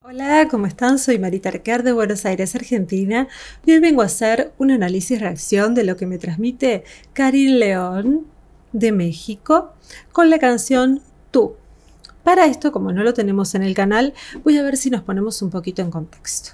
Hola, ¿cómo están? Soy Marita Arquer de Buenos Aires, Argentina, y hoy vengo a hacer un análisis-reacción de lo que me transmite Karin León de México con la canción Tú. Para esto, como no lo tenemos en el canal, voy a ver si nos ponemos un poquito en contexto.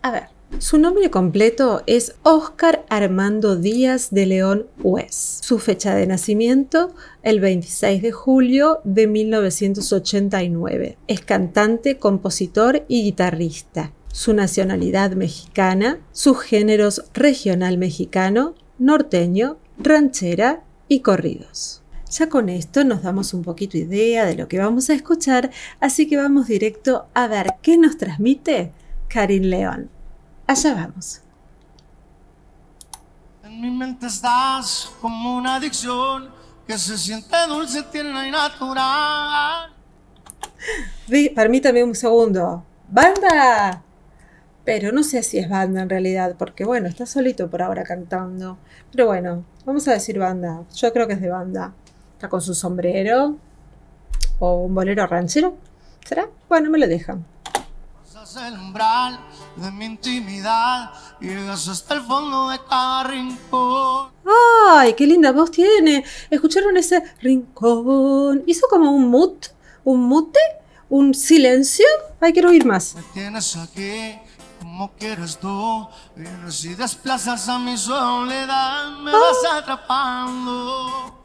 A ver, su nombre completo es Óscar Armando Díaz de León Hues. Su fecha de nacimiento, el 26 de julio de 1989. Es cantante, compositor y guitarrista. Su nacionalidad mexicana, sus géneros regional mexicano, norteño, ranchera y corridos. Ya con esto nos damos un poquito idea de lo que vamos a escuchar, así que vamos directo a ver qué nos transmite Karin León. Allá vamos. En mi mente estás como una adicción que se siente dulce, tierna y natural. Permítame un segundo. ¡Banda! Pero no sé si es banda en realidad, porque bueno, está solito por ahora cantando. Pero bueno, vamos a decir banda. Yo creo que es de banda. Está con su sombrero. O un bolero ranchero. ¿Será? Bueno, me lo dejan. Pasas el umbral de mi intimidad y llegas hasta el fondo de cada rincón. ¡Ay, qué linda voz tiene! ¿Escucharon ese rincón? Hizo como un mute, un silencio. Ay, quiero oír más. Me tienes aquí como quieres tú, vienes y desplazas a mi soledad, me vas atrapando.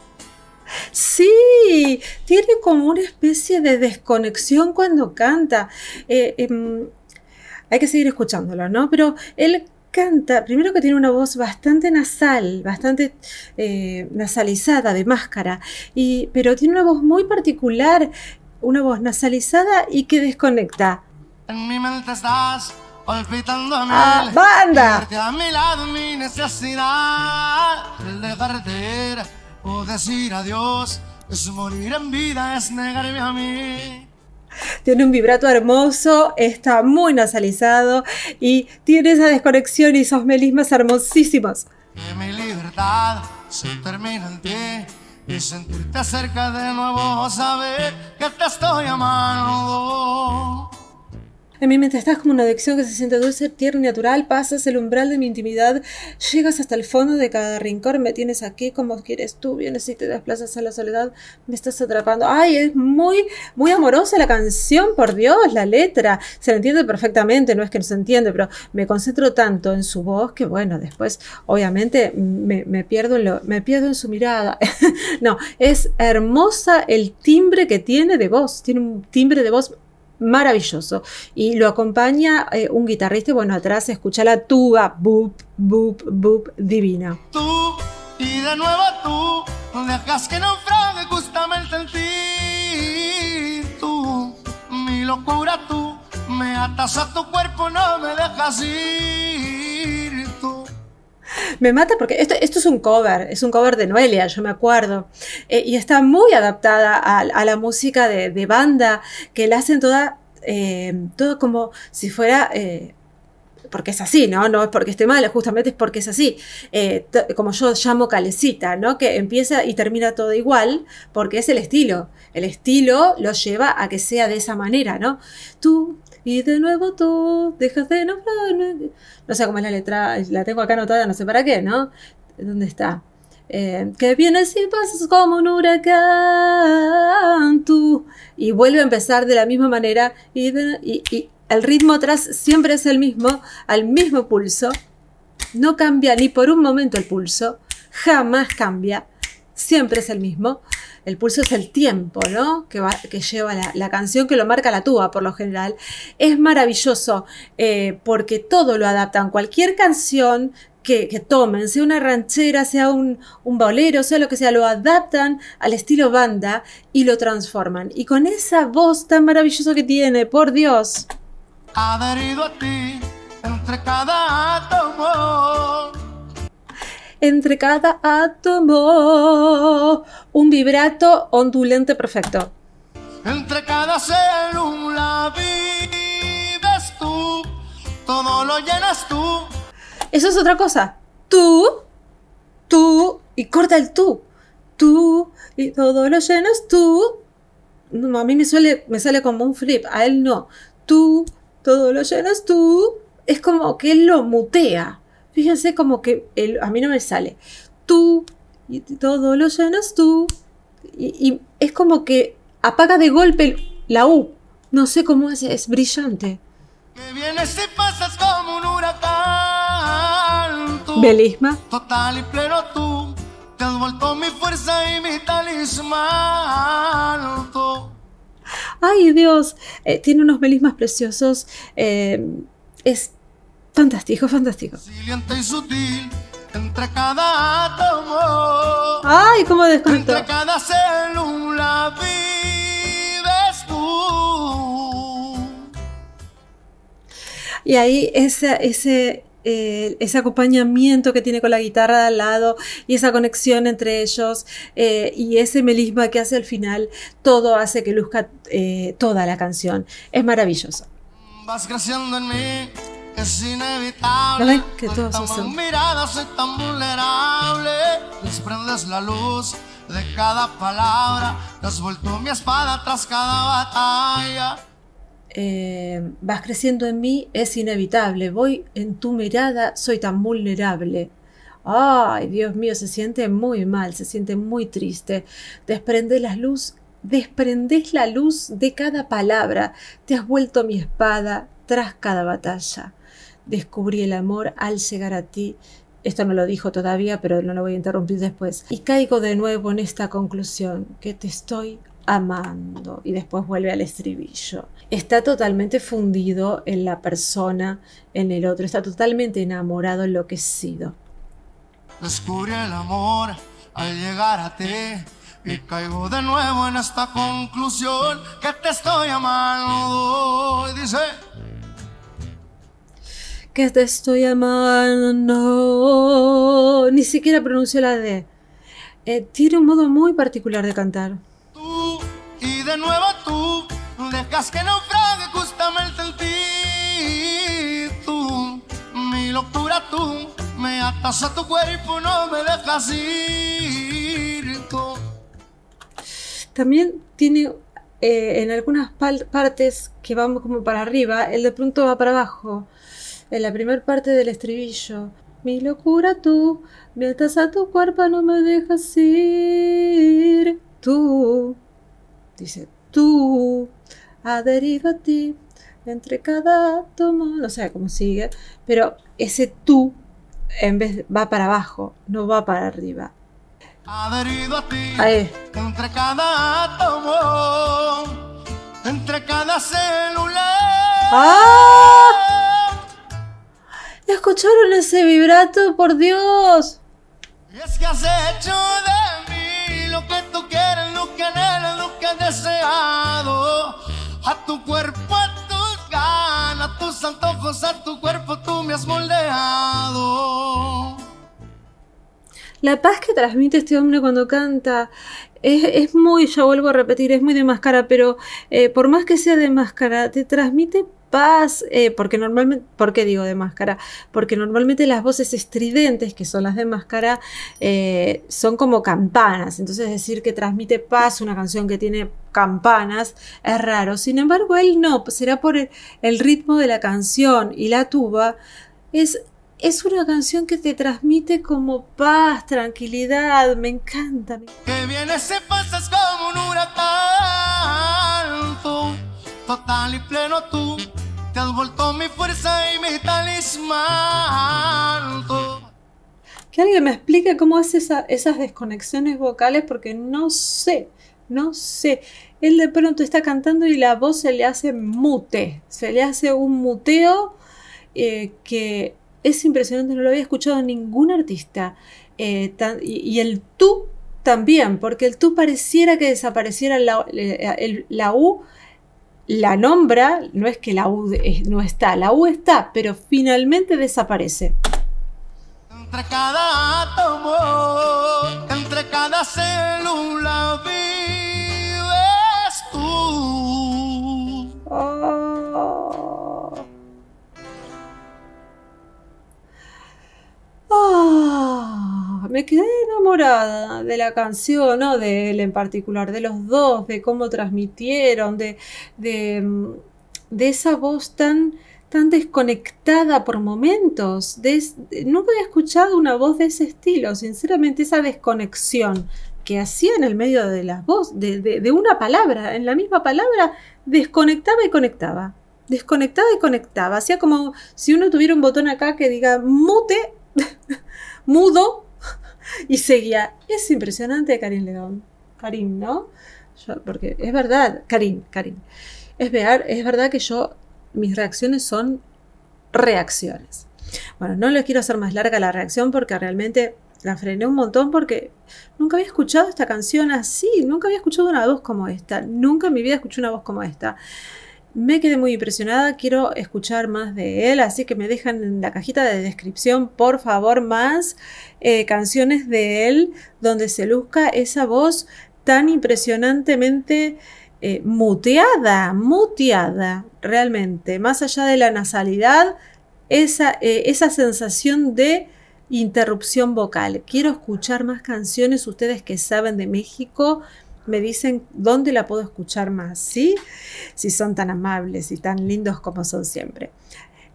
Sí, tiene como una especie de desconexión cuando canta. Hay que seguir escuchándolo, ¿no? Pero él canta, primero que tiene una voz bastante nasal, bastante nasalizada, de máscara, pero tiene una voz muy particular, una voz nasalizada y que desconecta. En mi mente estás palpitando a mí. ¡Banda! A mi lado mi necesidad, el dejarte ir o decir adiós, es morir en vida, es negarme a mí. Tiene un vibrato hermoso, está muy nasalizado y tiene esa desconexión y esos melismas hermosísimos. Que mi libertad se termina en ti y sentirte cerca de nuevo, saber que te estoy amando. En mi mente estás como una adicción que se siente dulce, tierna y natural. Pasas el umbral de mi intimidad, llegas hasta el fondo de cada rincón. Me tienes aquí como quieres tú, vienes y te desplazas a la soledad. Me estás atrapando. Ay, es muy, muy amorosa la canción, por Dios, la letra. Se la entiende perfectamente, no es que no se entiende, pero me concentro tanto en su voz que, bueno, después, obviamente, me pierdo en su mirada. No, es hermosa el timbre que tiene de voz. Tiene un timbre de voz maravilloso y lo acompaña un guitarrista y bueno, atrás se escucha la tuba, boop, boop, boop, divina. Tú y de nuevo tú, no dejas que naufrague justamente en ti. Tú, mi locura tú, me atas a tu cuerpo, no me dejas ir. Tú. Me mata porque esto es un cover de Noelia, yo me acuerdo, y está muy adaptada a la música de banda, que la hacen toda como si fuera, porque es así, ¿no? No es porque esté mal, justamente es porque es así, como yo llamo calecita, ¿no? Que empieza y termina todo igual, porque es el estilo lo lleva a que sea de esa manera, ¿no? Tú y de nuevo tú, dejas de no sé cómo es la letra, la tengo acá anotada, no sé para qué, ¿no? ¿Dónde está? Que vienes y pasas como un huracán, tú. Y vuelve a empezar de la misma manera y el ritmo atrás siempre es el mismo, al mismo pulso. No cambia ni por un momento el pulso, jamás cambia, siempre es el mismo. El pulso es el tiempo, ¿no? Que lleva la canción, que lo marca la tuba por lo general. Es maravilloso porque todo lo adaptan. Cualquier canción que tomen, sea una ranchera, sea un bolero, sea lo que sea, lo adaptan al estilo banda y lo transforman. Y con esa voz tan maravillosa que tiene, por Dios. Adherido a ti, entre cada átomo. Entre cada átomo, un vibrato ondulante perfecto. Entre cada célula vives tú, todo lo llenas tú. Eso es otra cosa. Tú, y corta el tú, y todo lo llenas tú. No, a mí me sale como un flip, a él no. Tú, todo lo llenas tú. Es como que él lo mutea. Fíjense como que a mí no me sale. Tú, y todo lo llenas tú. Y es como que apaga de golpe la U. No sé cómo es brillante. Que vienes y pasas como un huracán. Tú, Melisma. total y pleno tú. Te has vuelto mi fuerza y mi talismán. Tú. Ay, Dios. Tiene unos melismas preciosos. Es fantástico, fantástico. Resiliente y sutil, entre cada átomo. Ay, cómo desconectó. Entre cada célula vives tú. Y ahí ese acompañamiento que tiene con la guitarra de al lado y esa conexión entre ellos y ese melisma que hace al final, todo hace que luzca toda la canción. Es maravilloso. Vas creciendo en mí, es inevitable. ¿No ven? Que todos Tan son. mirada, soy tan vulnerable. Desprendes la luz de cada palabra. Te has vuelto mi espada tras cada batalla. Vas creciendo en mí, es inevitable. Voy en tu mirada, soy tan vulnerable. Ay, Dios mío, se siente muy mal, se siente muy triste. Desprendes la luz de cada palabra. Te has vuelto mi espada tras cada batalla. Descubrí el amor al llegar a ti. Esto no lo dijo todavía, pero no lo voy a interrumpir después. Y caigo de nuevo en esta conclusión, que te estoy amando. Y después vuelve al estribillo. Está totalmente fundido en la persona, en el otro. Está totalmente enamorado, enloquecido. Descubrí el amor al llegar a ti. Y caigo de nuevo en esta conclusión, que te estoy amando. Y dice... Que te estoy amando. Ni siquiera pronunció la D. Tiene un modo muy particular de cantar. Tú, y de nuevo tú, dejas que naufrague justamente en ti. Tú, mi locura tú, me atas a tu cuerpo, no me dejas ir. Tú. También tiene en algunas partes que van como para arriba, él de pronto va para abajo. En la primera parte del estribillo. Mi locura tú, me atas a tu cuerpo, no me dejas ir. Tú, dice tú, adherido a ti, entre cada átomo, no sé cómo sigue, pero ese tú en vez va para abajo, no va para arriba. Adherido a ti, Ahí. entre cada átomo, entre cada célula. ¡Ah! ¿Escucharon ese vibrato? ¡Por Dios! Y es que has hecho de mí lo que tú quieres, lo que anhelas, lo que has deseado. A tu cuerpo, a tus ganas, a tus antojos, a tu cuerpo tú me has moldeado. La paz que transmite este hombre cuando canta es muy, ya vuelvo a repetir, es muy de máscara, pero por más que sea de máscara, te transmite paz, porque normalmente, ¿por qué digo de máscara? Porque normalmente las voces estridentes, que son las de máscara, son como campanas, entonces decir que transmite paz una canción que tiene campanas es raro. Sin embargo, él no, será por el ritmo de la canción, y la tuba es una canción que te transmite como paz, tranquilidad, me encanta. Que vienes y pasas como un huracán, tú, total y pleno tú, te has vuelto mi fuerza y mi talismán, tú. Que alguien me explique cómo hace esas desconexiones vocales, porque no sé. Él de pronto está cantando y la voz se le hace mute, se le hace un muteo que es impresionante, no lo había escuchado en ningún artista. Y el tú también, porque el tú pareciera que desapareciera la U, la nombra, no es que la U no está, la U está, pero finalmente desaparece. Entre cada átomo, entre cada célula vives tú. Me quedé enamorada de la canción, no de él en particular, de los dos, de cómo transmitieron, de de esa voz tan desconectada por momentos. Nunca había escuchado una voz de ese estilo, sinceramente, esa desconexión que hacía en el medio de la voz, de una palabra, en la misma palabra, desconectaba y conectaba. Desconectaba y conectaba. Hacía como si uno tuviera un botón acá que diga mute, mudo, y seguía. Es impresionante, Karin León. Karin, ¿no? Porque es verdad, Karin. Es verdad que mis reacciones son reacciones. Bueno, no les quiero hacer más larga la reacción porque realmente la frené un montón porque nunca había escuchado esta canción así, nunca había escuchado una voz como esta, nunca en mi vida escuché una voz como esta. Me quedé muy impresionada, quiero escuchar más de él, así que me dejan en la cajita de descripción, por favor, más canciones de él donde se luzca esa voz tan impresionantemente muteada, realmente, más allá de la nasalidad, esa sensación de interrupción vocal. Quiero escuchar más canciones, ustedes que saben de México, me dicen dónde la puedo escuchar más, ¿sí? Si son tan amables y tan lindos como son siempre.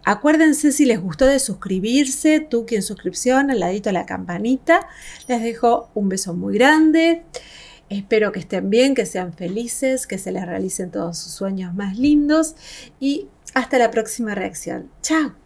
Acuérdense, si les gustó, de suscribirse, tuqui en suscripción, al ladito de la campanita. Les dejo un beso muy grande. Espero que estén bien, que sean felices, que se les realicen todos sus sueños más lindos y hasta la próxima reacción. ¡Chao!